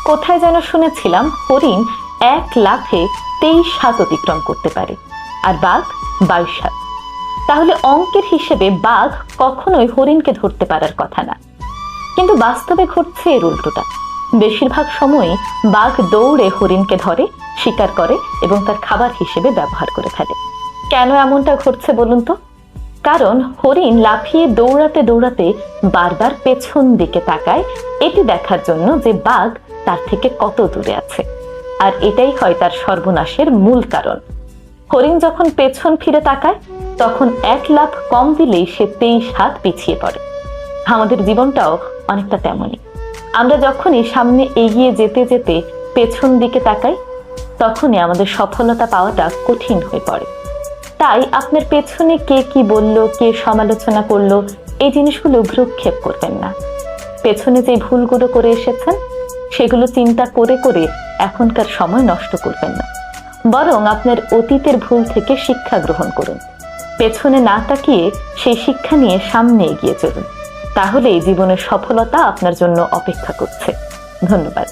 কোথায় যেন শুনেছিলাম হরিণ 1 লাফে 23 হাত অতিক্রম করতে পারে, আর বাঘ 22 হাত। তাহলে অঙ্কের হিসেবে বাঘ কখনোই হরিণকে ধরতে পারার কথা না, কিন্তু বাস্তবে ঘটছে এর উল্টোটা। বেশিরভাগ সময়ই বাঘ দৌড়ে হরিণকে ধরে, শিকার করে এবং তার খাবার হিসেবে ব্যবহার করে ফেলে। কেন এমনটা ঘটছে বলুন তো? কারণ হরিণ লাফিয়ে দৌড়াতে দৌড়াতে বারবার পেছন দিকে তাকায়, এটি দেখার জন্য যে বাঘ তার থেকে কত দূরে আছে। আর এটাই হয় তার সর্বনাশের মূল কারণ। হরিণ যখন পেছন ফিরে তাকায়, তখন 1 লাফ কম দিলেই সে 23 হাত পিছিয়ে পড়ে। আমাদের জীবনটাও অনেকটা তেমনই। আমরা যখনই সামনে এগিয়ে যেতে যেতে পেছন দিকে তাকাই, তখনই আমাদের সফলতা পাওয়াটা কঠিন হয়ে পড়ে। তাই আপনার পেছনে কে কি বলল, কে সমালোচনা করলো, এই জিনিসগুলো ভ্রুক্ষেপ করবেন না। পেছনে যে ভুলগুলো করে এসেছেন সেগুলো চিন্তা করে করে এখনকার সময় নষ্ট করবেন না, বরং আপনার অতীতের ভুল থেকে শিক্ষা গ্রহণ করুন। পেছনে না তাকিয়ে সেই শিক্ষা নিয়ে সামনে এগিয়ে চলুন, তাহলেই জীবনের সফলতা আপনার জন্য অপেক্ষা করছে। ধন্যবাদ।